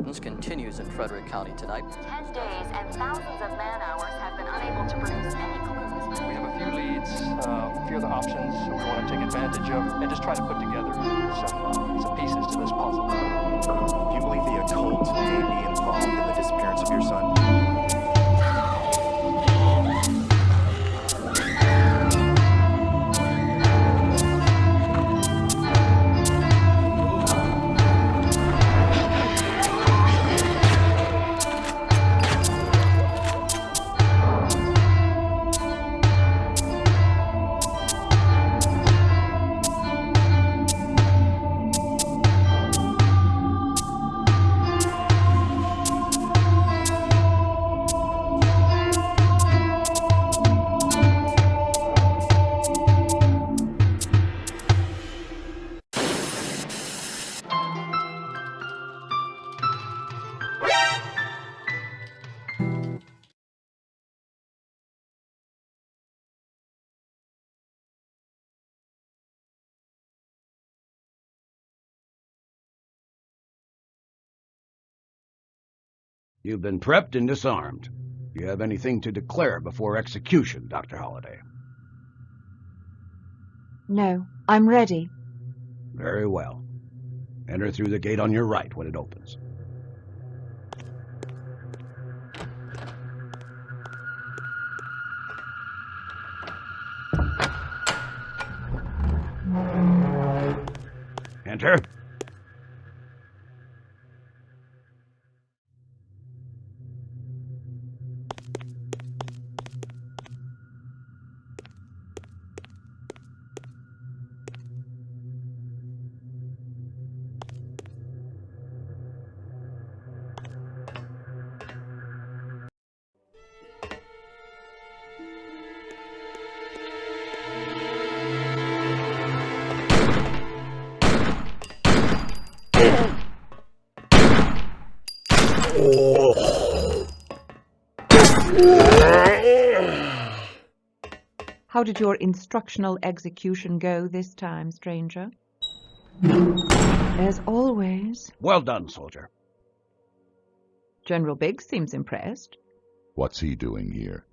Importance continues in Frederick County tonight. 10 days and thousands of man-hours have been unable to produce any clues. We have a few leads, a few other options we want to take advantage of, and just try to put together some pieces to this puzzle. Do you believe the occult may be involved in the disappearance of your son? You've been prepped and disarmed. Do you have anything to declare before execution, Dr. Holliday? No, I'm ready. Very well. Enter through the gate on your right when it opens. Enter. How did your instructional execution go this time, stranger? As always. Well done, soldier. General Biggs seems impressed. What's he doing here?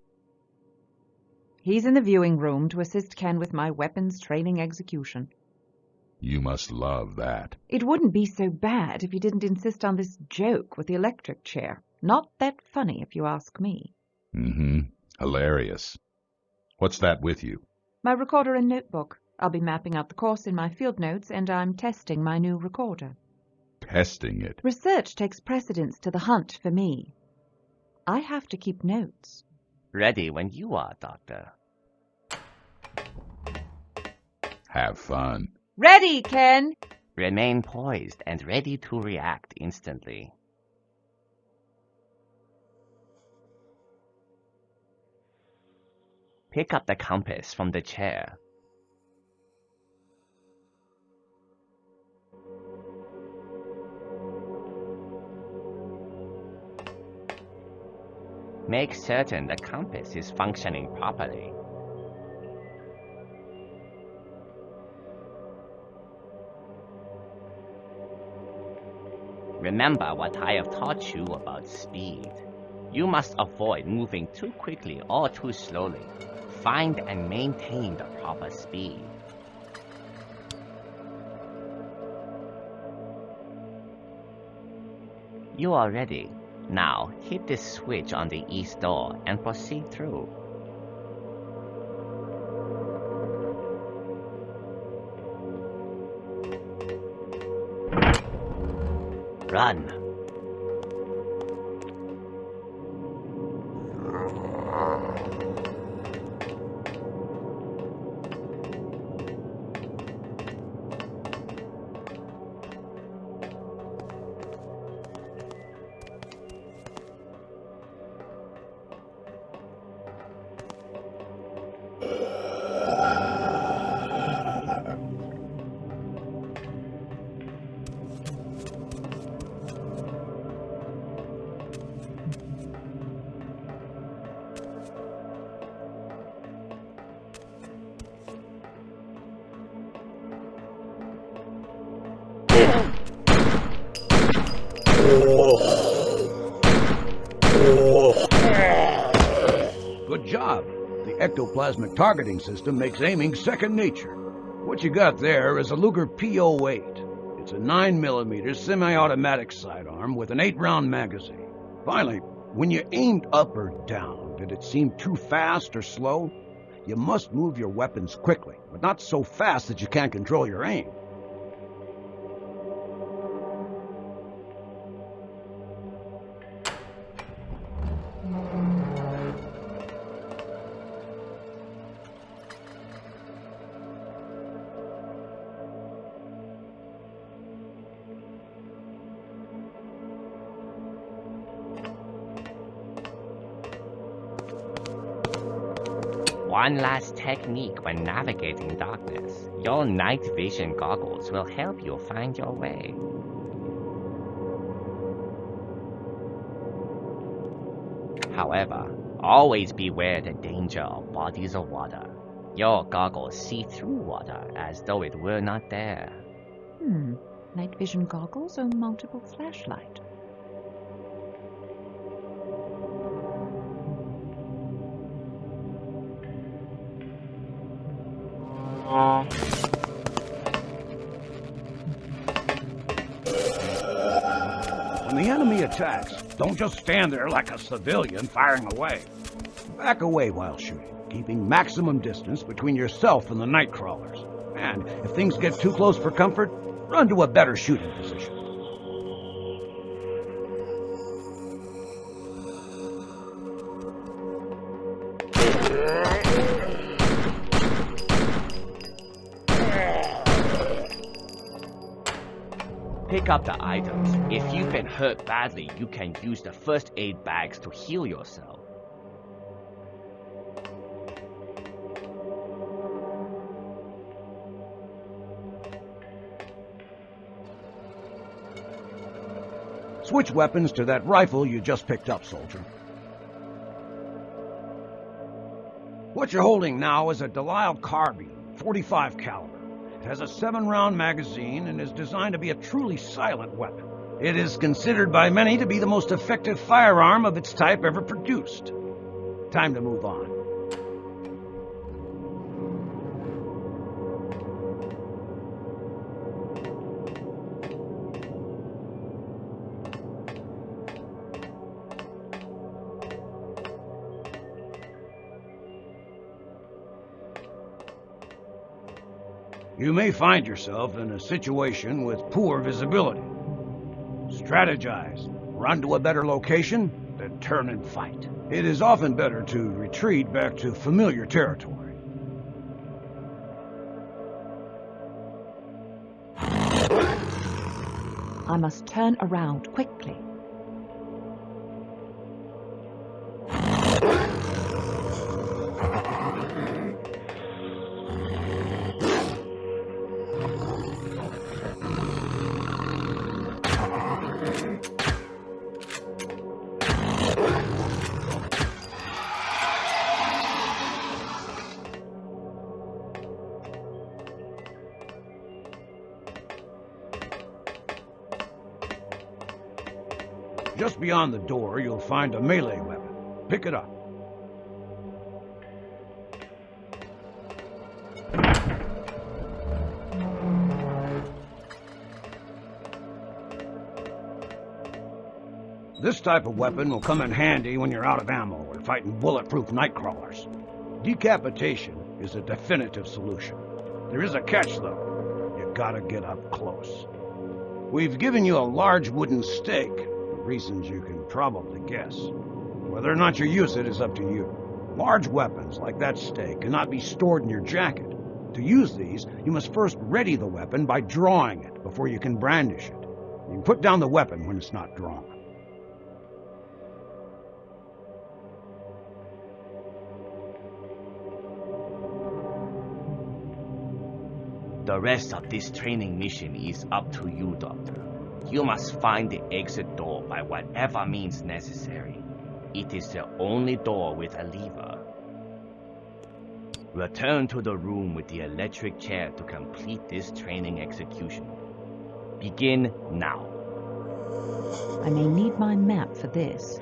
He's in the viewing room to assist Ken with my weapons training execution. You must love that. It wouldn't be so bad if you didn't insist on this joke with the electric chair. Not that funny, if you ask me. Mm-hmm. Hilarious. What's that with you? My recorder and notebook. I'll be mapping out the course in my field notes, and I'm testing my new recorder. Testing it? Research takes precedence to the hunt for me. I have to keep notes. Ready when you are, Doctor. Have fun. Ready, Ken! Remain poised and ready to react instantly. Pick up the compass from the chair. Make certain the compass is functioning properly. Remember what I have taught you about speed. You must avoid moving too quickly or too slowly. Find and maintain the proper speed. You are ready. Now, hit this switch on the east door and proceed through. Run! Good job. The ectoplasmic targeting system makes aiming second nature. What you got there is a Luger P08. It's a 9mm semi-automatic sidearm with an 8-round magazine. Finally, when you aimed up or down, did it seem too fast or slow? You must move your weapons quickly, but not so fast that you can't control your aim. One last technique when navigating darkness. Your night vision goggles will help you find your way. However, always beware the danger of bodies of water. Your goggles see through water as though it were not there. Night vision goggles or multiple flashlight? When the enemy attacks, don't just stand there like a civilian firing away. Back away while shooting, keeping maximum distance between yourself and the night crawlers. And if things get too close for comfort, run to a better shooting position. Pick up the items. If you've been hurt badly, you can use the first aid bags to heal yourself. Switch weapons to that rifle you just picked up, soldier. What you're holding now is a Delisle carbine, 45 caliber. It has a 7-round magazine and is designed to be a truly silent weapon. It is considered by many to be the most effective firearm of its type ever produced. Time to move on. You may find yourself in a situation with poor visibility. Strategize, run to a better location, then turn and fight. It is often better to retreat back to familiar territory. I must turn around quickly. Just beyond the door, you'll find a melee weapon. Pick it up. This type of weapon will come in handy when you're out of ammo or fighting bulletproof nightcrawlers. Decapitation is a definitive solution. There is a catch, though. You gotta get up close. We've given you a large wooden stake, for reasons you can probably guess. Whether or not you use it is up to you. Large weapons, like that stake, cannot be stored in your jacket. To use these, you must first ready the weapon by drawing it before you can brandish it. You can put down the weapon when it's not drawn. The rest of this training mission is up to you, Doctor. You must find the exit door by whatever means necessary. It is the only door with a lever. Return to the room with the electric chair to complete this training execution. Begin now. I may need my map for this.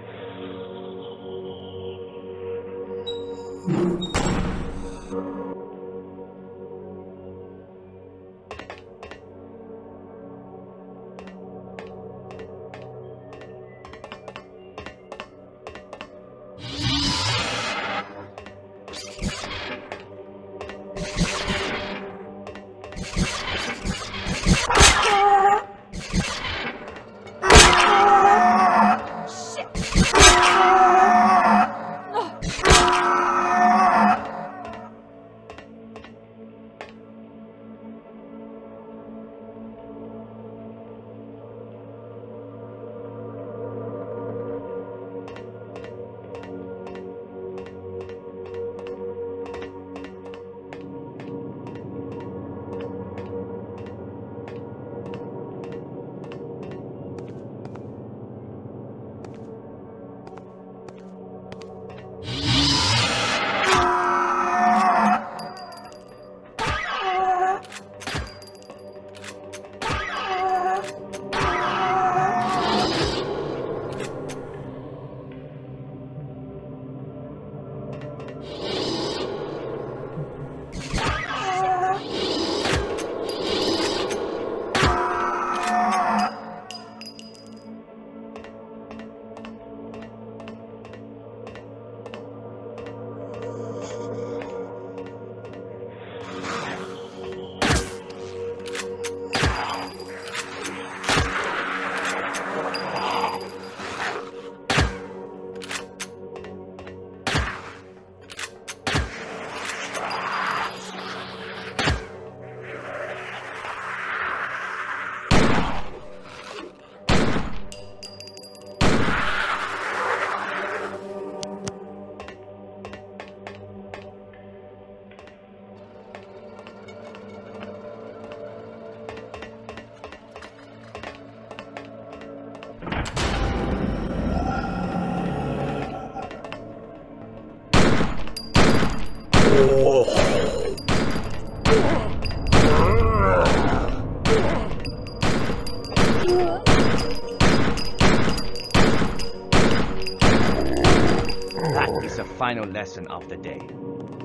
That is the final lesson of the day.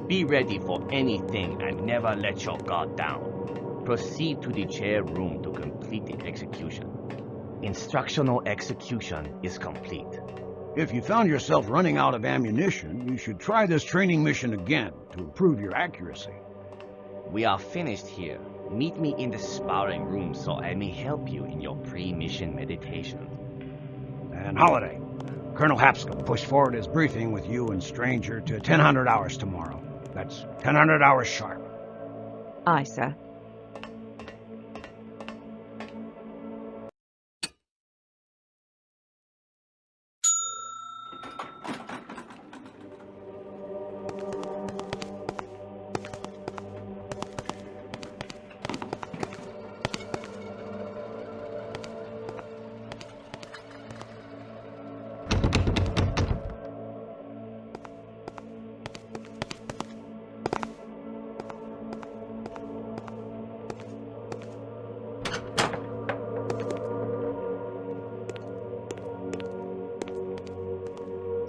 Be ready for anything and never let your guard down. Proceed to the chair room to complete the execution. Instructional execution is complete. If you found yourself running out of ammunition, you should try this training mission again to improve your accuracy. We are finished here. Meet me in the sparring room so I may help you in your pre-mission meditation. And Holiday, Colonel Hapscom pushed forward his briefing with you and Stranger to 1000 hours tomorrow. That's 1000 hours sharp. Aye, sir.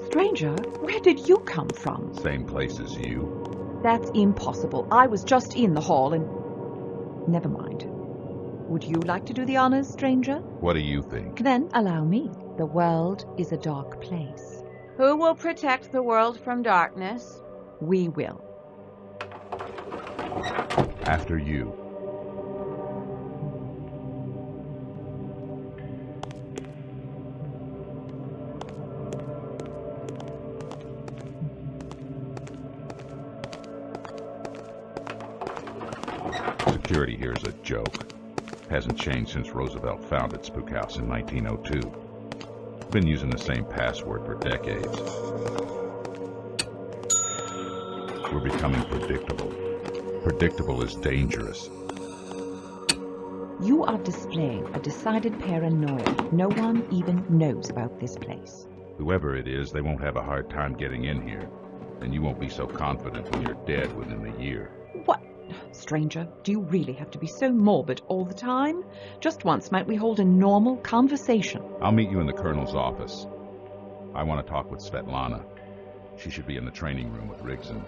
Stranger, where did you come from? Same place as you. That's impossible. I was just in the hall and... Never mind. Would you like to do the honors, stranger? What do you think? Then allow me. The world is a dark place. Who will protect the world from darkness? We will. After you. Security here is a joke. Hasn't changed since Roosevelt founded Spook House in 1902. Been using the same password for decades. We're becoming predictable. Predictable is dangerous. You are displaying a decided paranoia. No one even knows about this place. Whoever it is, they won't have a hard time getting in here. And you won't be so confident when you're dead within the year. Stranger, do you really have to be so morbid all the time? Just once might we hold a normal conversation? I'll meet you in the Colonel's office. I want to talk with Svetlana. She should be in the training room with Rigson.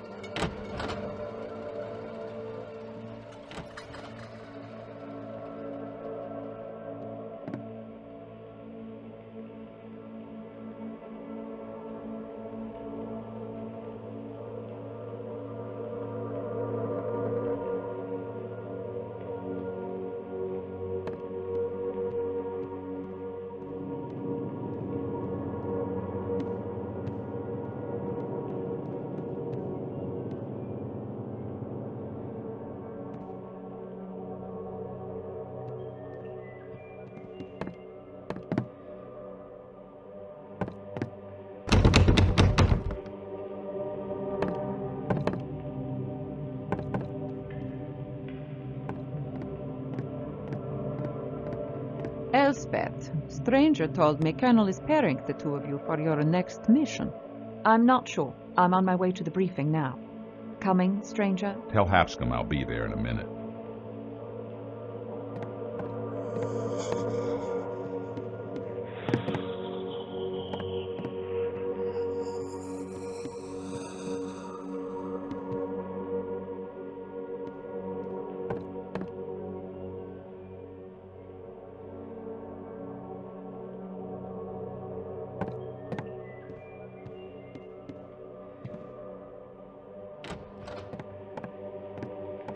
Elspeth, Stranger told me Colonel is pairing the two of you for your next mission. I'm not sure. I'm on my way to the briefing now. Coming, Stranger? Tell Hapscom I'll be there in a minute.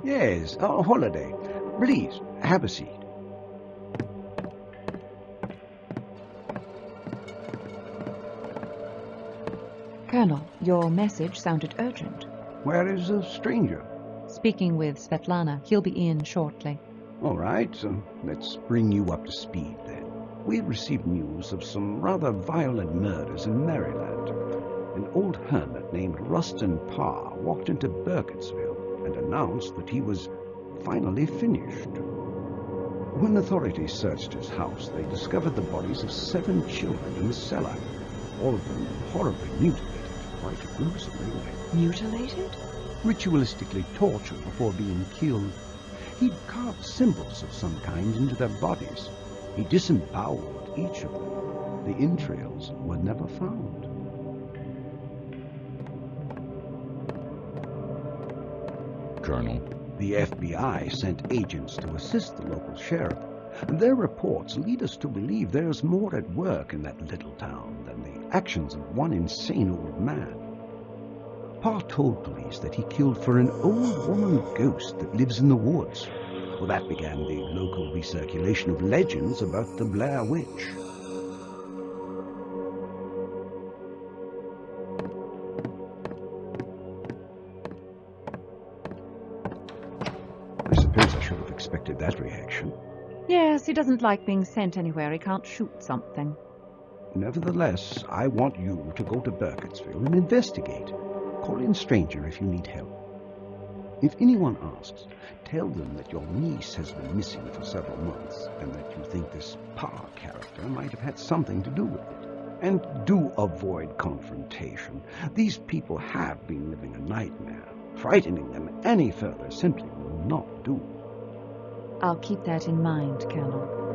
Yes, a holiday. Please, have a seat. Colonel, your message sounded urgent. Where is the stranger? Speaking with Svetlana. He'll be in shortly. All right, let's bring you up to speed then. We received news of some rather violent murders in Maryland. An old hermit named Rustin Parr walked into Burkittsville and announced that he was finally finished. When authorities searched his house, they discovered the bodies of 7 children in the cellar, all of them horribly mutilated, quite gruesomely. Mutilated? Ritualistically tortured before being killed. He'd carved symbols of some kind into their bodies. He disemboweled each of them. The entrails were never found. Colonel, The FBI sent agents to assist the local sheriff, and their reports lead us to believe there's more at work in that little town than the actions of one insane old man. Parr told police that he killed for an old woman ghost that lives in the woods. Well, that began the local recirculation of legends about the Blair Witch. I suppose I should have expected that reaction. Yes, he doesn't like being sent anywhere he can't shoot something. Nevertheless, I want you to go to Burkittsville and investigate. Call in Stranger if you need help. If anyone asks, tell them that your niece has been missing for several months and that you think this Parr character might have had something to do with it. And do avoid confrontation. These people have been living a nightmare. Frightening them any further simply will not do. I'll keep that in mind, Colonel.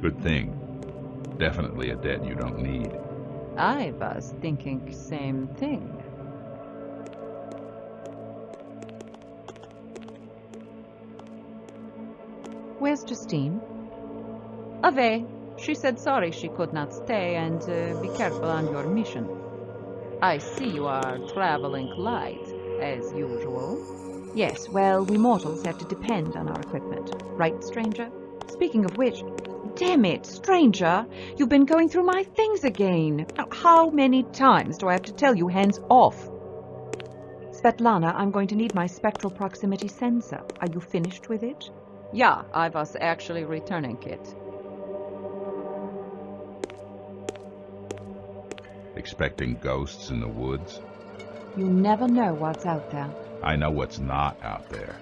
good thing. Definitely a debt you don't need. I was thinking same thing. Where's Justine? Away. She said sorry she could not stay and be careful on your mission. I see you are traveling light, as usual. Yes, well, we mortals have to depend on our equipment. Right, stranger? Speaking of which, damn it, stranger, you've been going through my things again. Now, how many times do I have to tell you hands off? Svetlana, I'm going to need my spectral proximity sensor. Are you finished with it? Yeah, I was actually returning it. Expecting ghosts in the woods? You never know what's out there. I know what's not out there.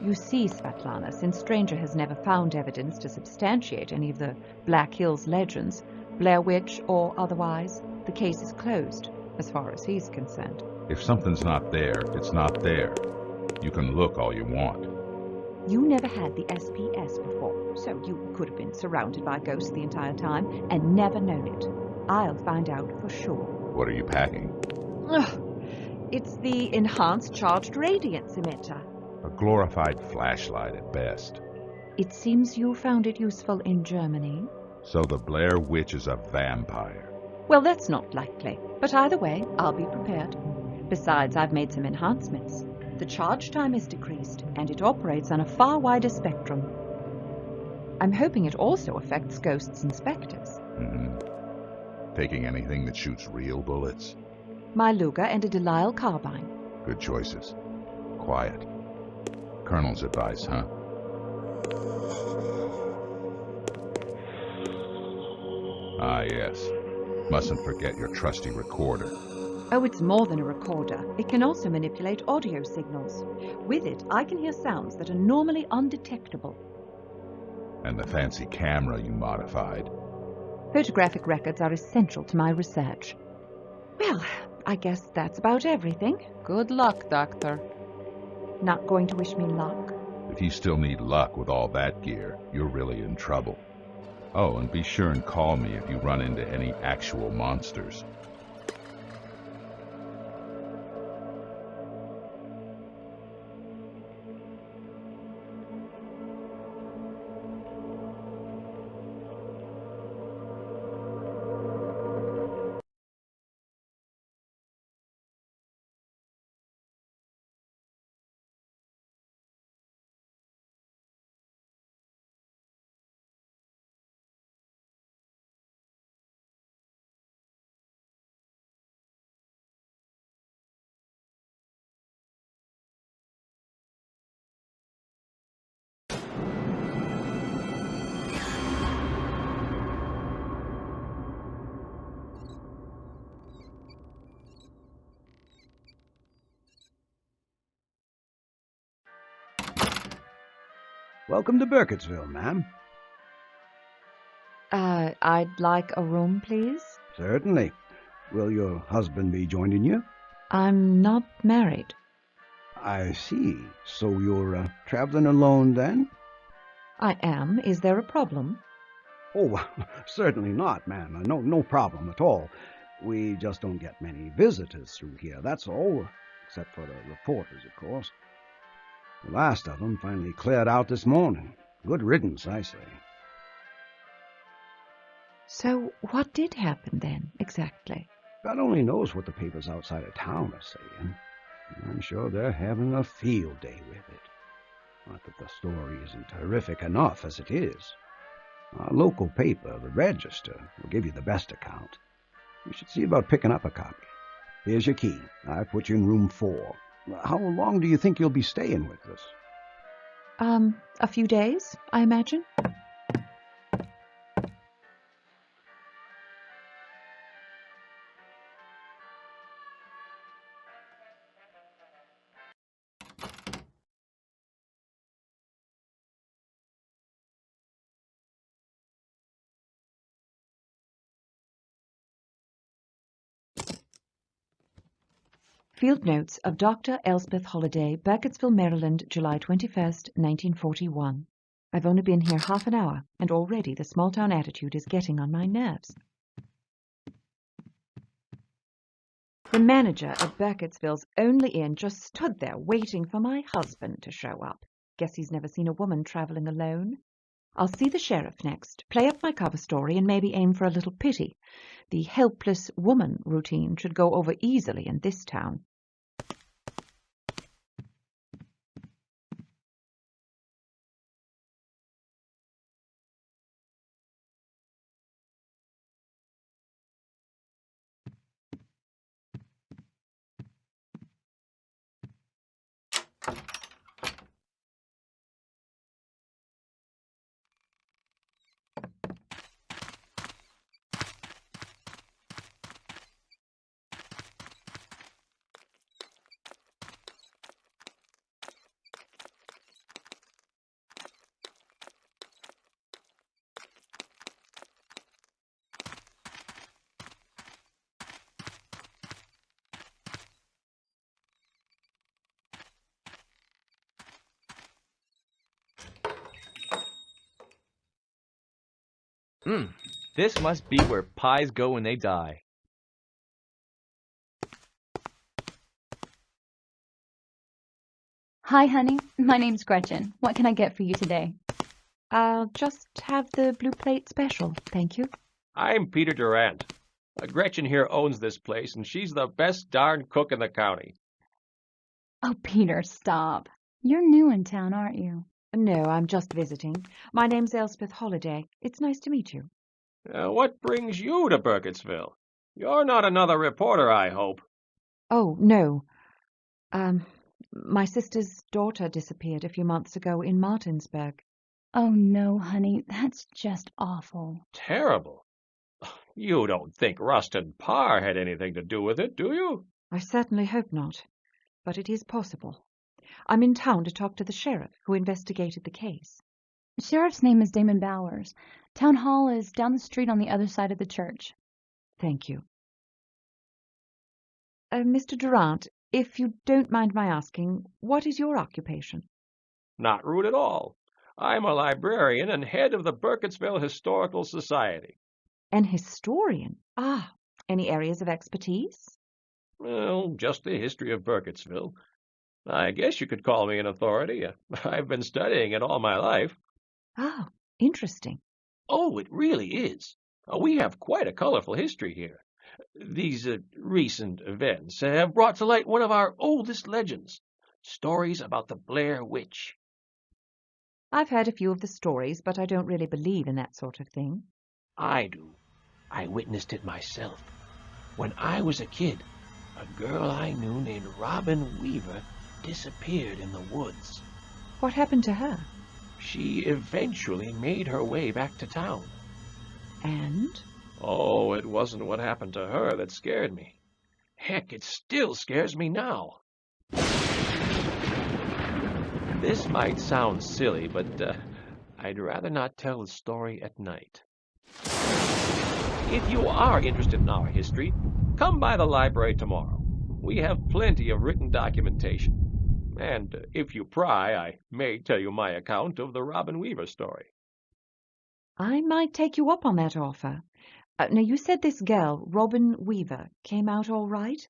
You see, Svetlana, since Stranger has never found evidence to substantiate any of the Black Hills legends, Blair Witch or otherwise, the case is closed, as far as he's concerned. If something's not there, it's not there. You can look all you want. You never had the SPS before, so you could have been surrounded by ghosts the entire time and never known it. I'll find out for sure. What are you packing? Ugh, it's the Enhanced Charged Radiance Emitter. A glorified flashlight at best. It seems you found it useful in Germany. So the Blair Witch is a vampire. Well, that's not likely. But either way, I'll be prepared. Besides, I've made some enhancements. The charge time is decreased, and it operates on a far wider spectrum. I'm hoping it also affects ghosts and specters. Taking anything that shoots real bullets? My Luger and a Delisle carbine. Good choices. Quiet. Colonel's advice, huh? Ah, yes. Mustn't forget your trusty recorder. Oh, it's more than a recorder. It can also manipulate audio signals. With it, I can hear sounds that are normally undetectable. And the fancy camera you modified. Photographic records are essential to my research. Well, I guess that's about everything. Good luck, Doctor. Not going to wish me luck? If you still need luck with all that gear, you're really in trouble. Oh, and be sure and call me if you run into any actual monsters. Welcome to Burkittsville, ma'am. I'd like a room, please. Certainly. Will your husband be joining you? I'm not married. I see. So you're traveling alone then? I am. Is there a problem? Oh, certainly not, ma'am. No problem at all. We just don't get many visitors through here, that's all. Except for the reporters, of course. The last of them finally cleared out this morning. Good riddance, I say. So what did happen then, exactly? God only knows what the papers outside of town are saying. I'm sure they're having a field day with it. Not that the story isn't terrific enough as it is. Our local paper, the Register, will give you the best account. You should see about picking up a copy. Here's your key. I put you in room 4. How long do you think you'll be staying with us? A few days, I imagine. Field Notes of Dr. Elspeth Holliday, Burkittsville, Maryland, July 21st, 1941. I've only been here half an hour, and already the small-town attitude is getting on my nerves. The manager at Burkittsville's only inn just stood there waiting for my husband to show up. Guess he's never seen a woman traveling alone. I'll see the sheriff next, play up my cover story, and maybe aim for a little pity. The helpless woman routine should go over easily in this town. This must be where pies go when they die. Hi, honey. My name's Gretchen. What can I get for you today? I'll just have the blue plate special, thank you. I'm Peter Durant. Gretchen here owns this place, and she's the best darn cook in the county. Oh, Peter, stop. You're new in town, aren't you? No, I'm just visiting. My name's Elspeth Holliday. It's nice to meet you. What brings you to Burkittsville? You're not another reporter, I hope. Oh, no. My sister's daughter disappeared a few months ago in Martinsburg. Oh, no, honey. That's just awful. Terrible. You don't think Rustin Parr had anything to do with it, do you? I certainly hope not, but it is possible. I'm in town to talk to the sheriff who investigated the case. The sheriff's name is Damon Bowers. Town hall is down the street on the other side of the church. Thank you. Mr. Durant, if you don't mind my asking, what is your occupation? Not rude at all. I'm a librarian and head of the Burkittsville Historical Society. An historian? Ah, any areas of expertise? Well, just the history of Burkittsville. I guess you could call me an authority. I've been studying it all my life. Ah, interesting. Oh, it really is. We have quite a colorful history here. These recent events have brought to light one of our oldest legends, stories about the Blair Witch. I've heard a few of the stories, but I don't really believe in that sort of thing. I do. I witnessed it myself. When I was a kid, a girl I knew named Robin Weaver disappeared in the woods. What happened to her? She eventually made her way back to town. And? Oh, it wasn't what happened to her that scared me. Heck, it still scares me now. This might sound silly, but I'd rather not tell the story at night. If you are interested in our history, come by the library tomorrow. We have plenty of written documentation. And if you pry, I may tell you my account of the Robin Weaver story. I might take you up on that offer. Now, you said this girl, Robin Weaver, came out all right?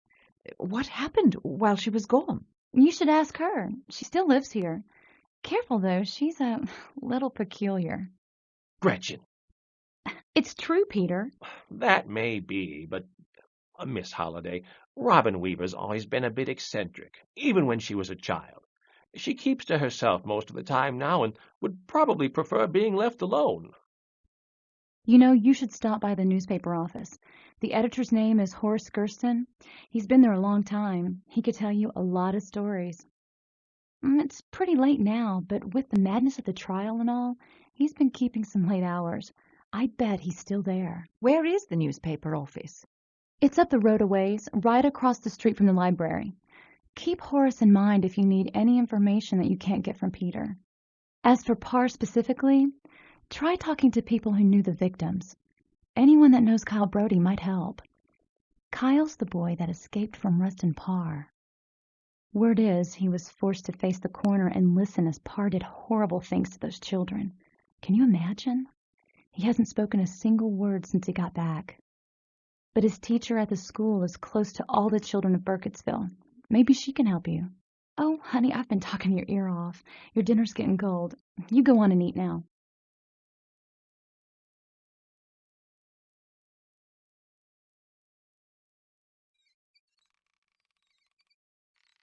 What happened while she was gone? You should ask her. She still lives here. Careful, though. She's a little peculiar. Gretchen. It's true, Peter. That may be, but, Miss Holliday, Robin Weaver's always been a bit eccentric, even when she was a child. She keeps to herself most of the time now and would probably prefer being left alone. You know, you should stop by the newspaper office. The editor's name is Horace Gersten. He's been there a long time. He could tell you a lot of stories. It's pretty late now, but with the madness of the trial and all, he's been keeping some late hours. I bet he's still there. Where is the newspaper office? It's up the road a ways, right across the street from the library. Keep Horace in mind if you need any information that you can't get from Peter. As for Parr specifically, try talking to people who knew the victims. Anyone that knows Kyle Brody might help. Kyle's the boy that escaped from Rustin Parr. Word is he was forced to face the coroner and listen as Parr did horrible things to those children. Can you imagine? He hasn't spoken a single word since he got back. But his teacher at the school is close to all the children of Burkittsville. Maybe she can help you. Oh, honey, I've been talking your ear off. Your dinner's getting cold. You go on and eat now.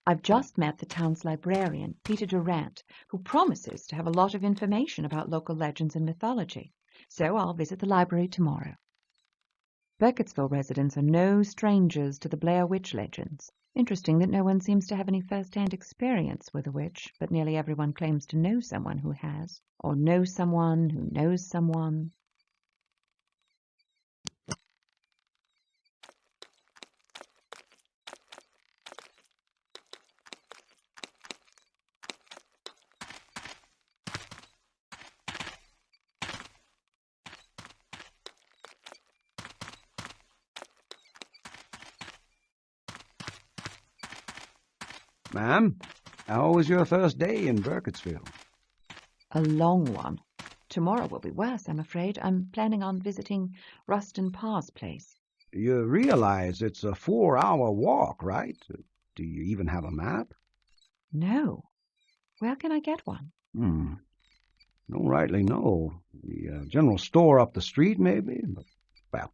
I've just met the town's librarian, Peter Durant, who promises to have a lot of information about local legends and mythology. So I'll visit the library tomorrow. Burkittsville residents are no strangers to the Blair Witch legends. Interesting that no one seems to have any first-hand experience with a witch, but nearly everyone claims to know someone who has, or know someone who knows someone. Ma'am, how was your first day in Burkittsville? A long one. tomorrow will be worse, I'm afraid. I'm planning on visiting Rustin Parr's place. You realize it's a 4-hour walk, right? Do you even have a map? No. Where can I get one? Don't rightly know. The general store up the street, maybe? But, well,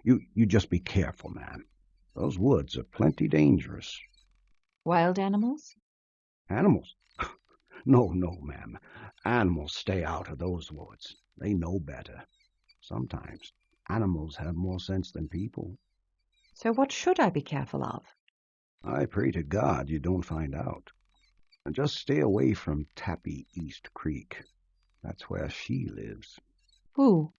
you just be careful, ma'am. Those woods are plenty dangerous. Wild animals? Animals? No, ma'am. Animals stay out of those woods. They know better. Sometimes animals have more sense than people. So what should I be careful of? I pray to God you don't find out. And just stay away from Tappy East Creek. That's where she lives. Who?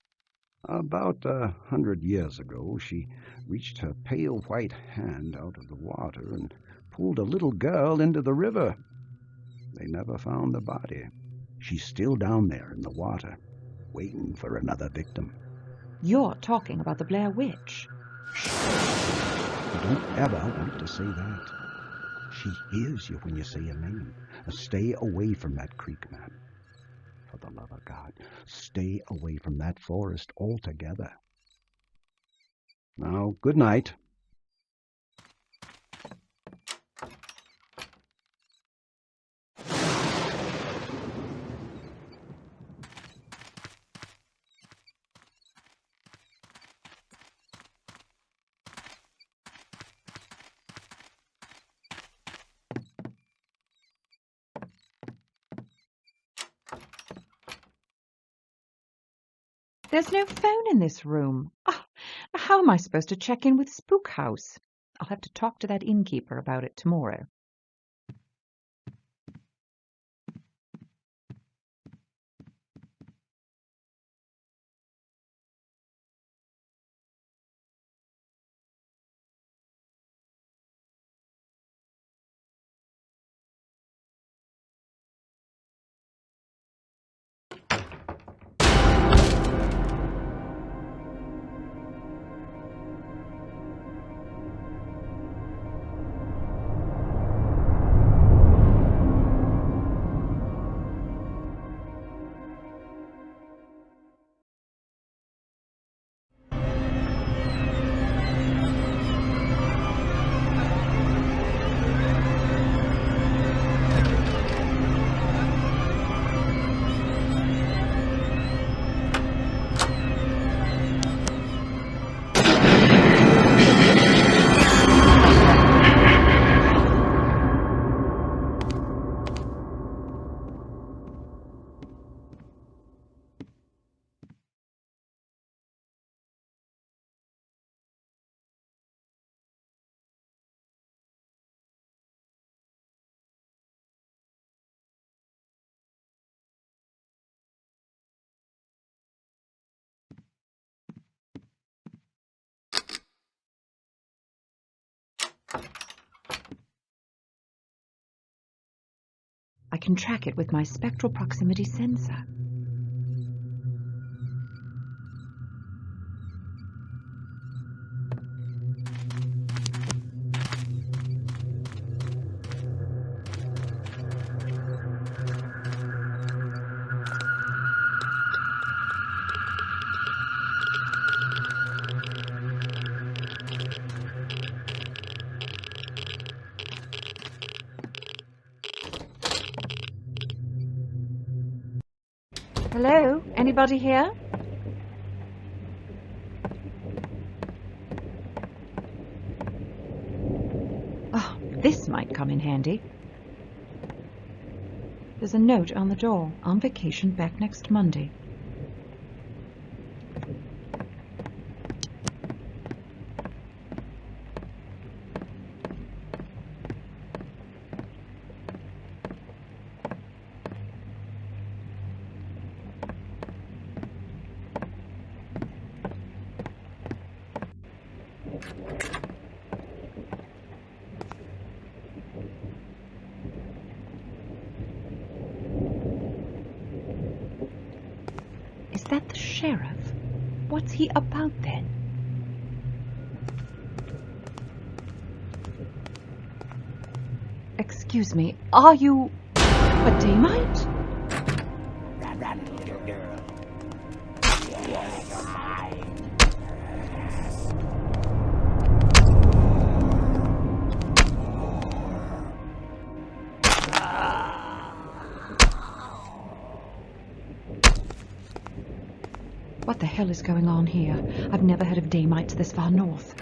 About 100 years ago, she reached her pale white hand out of the water and pulled a little girl into the river. They never found the body. She's still down there in the water, waiting for another victim. You're talking about the Blair Witch. You don't ever want to say that. She hears you when you say her name. Stay away from that creek, ma'am. For the love of God, stay away from that forest altogether. Now, good night. There's no phone in this room. Oh, how am I supposed to check in with Spook House? I'll have to talk to that innkeeper about it tomorrow. I can track it with my spectral proximity sensor. Hello? Anybody here? Oh, this might come in handy. There's a note on the door. On vacation, back next Monday. Is that the sheriff? What's he about then? Excuse me, are you a Damite? Run, little girl. What the hell is going on here? I've never heard of Damites this far north.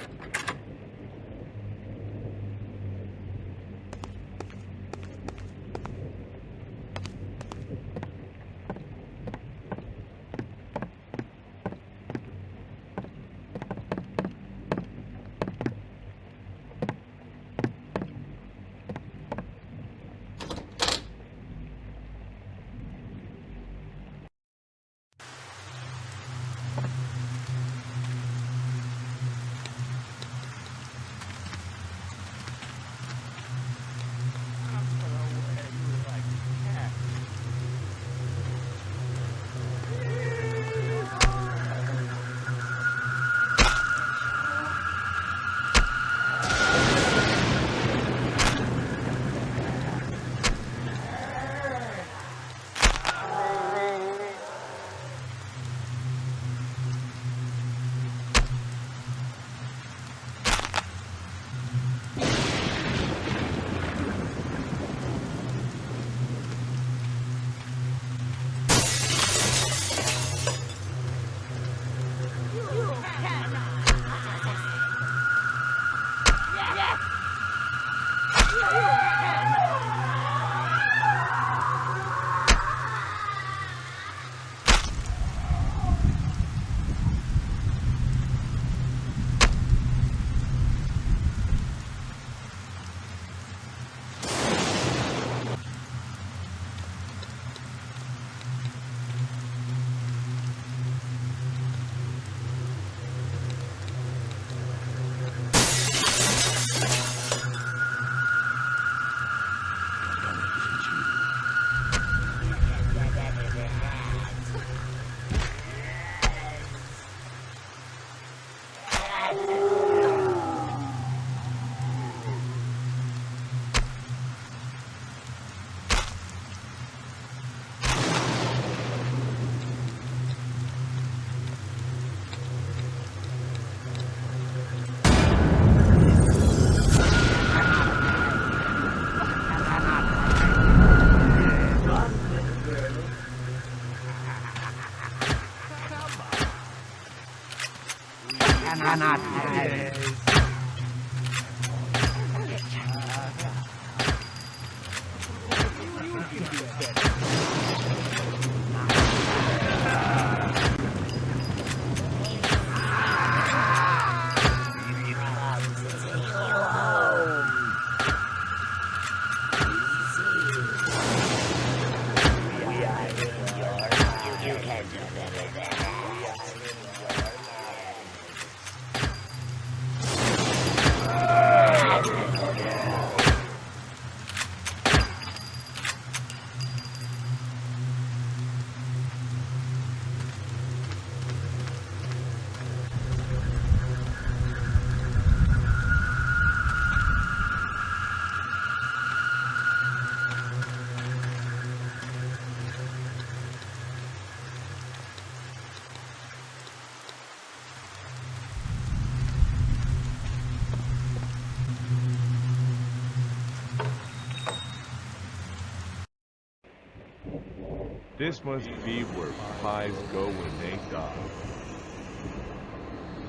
This must be where pies go when they die.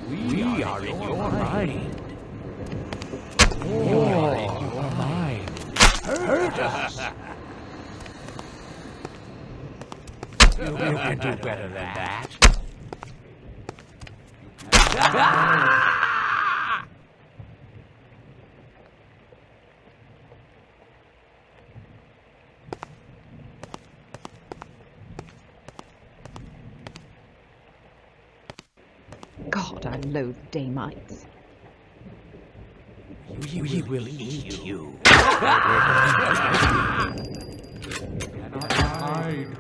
We are in your mind. You're in your mind. Hurt us. You can do better than that. God, I loathe Damites. We will eat you. Hide.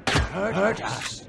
Hurt us.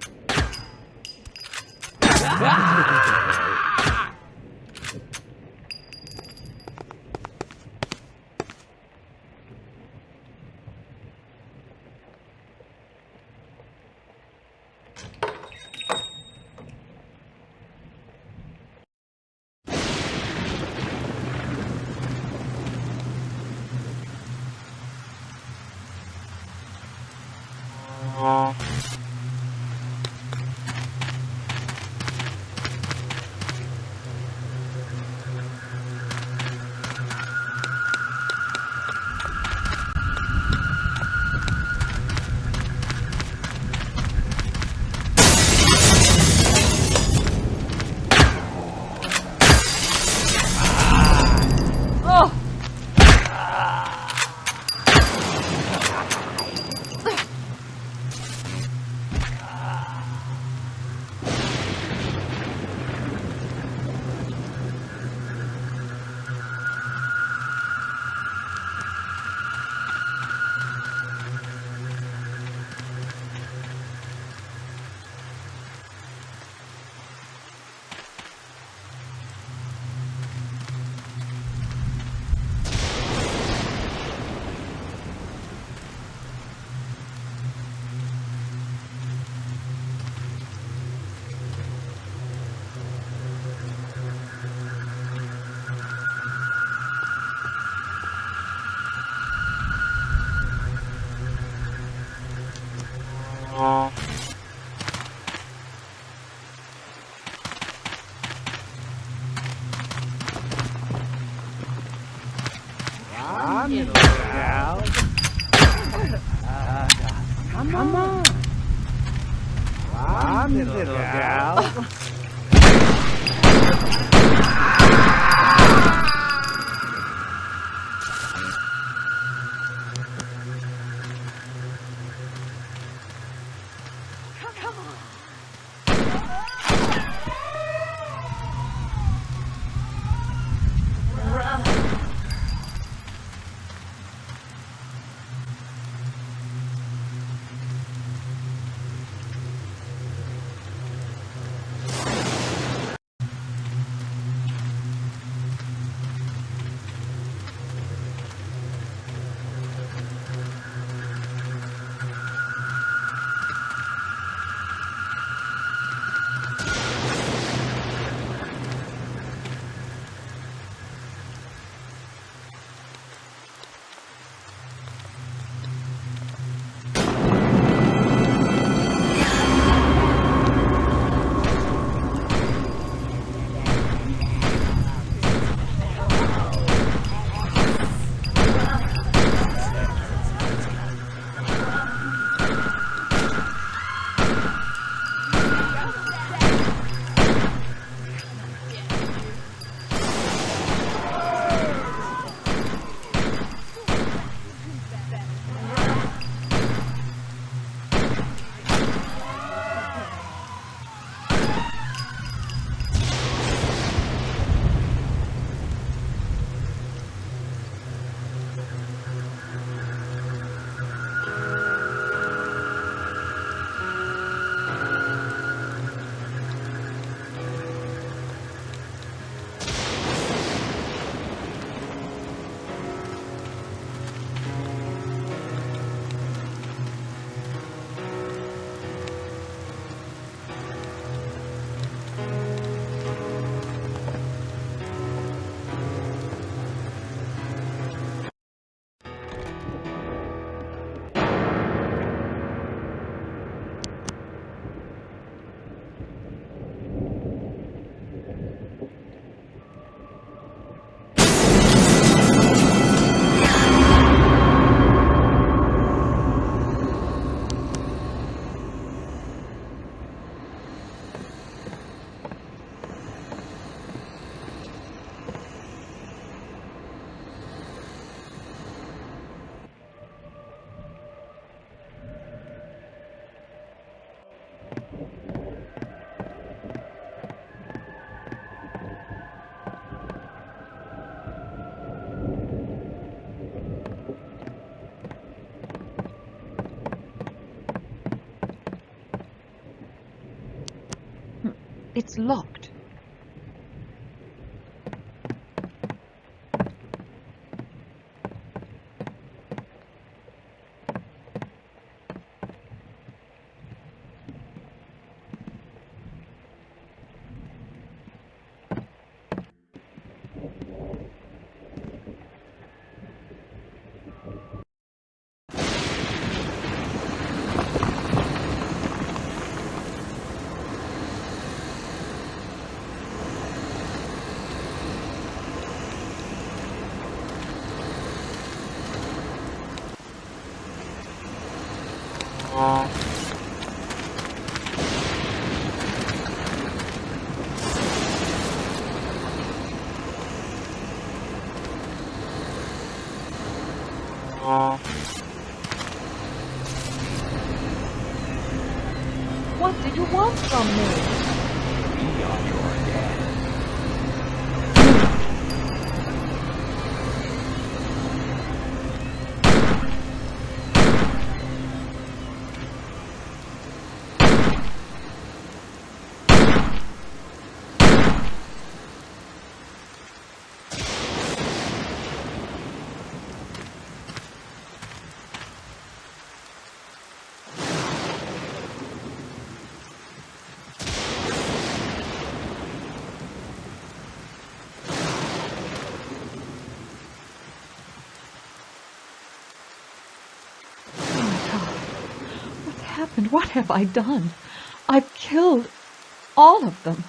on, little gal. Come on. Come on, little gal. It's locked. What do you want from me? We are your dad. What have I done? I've killed all of them.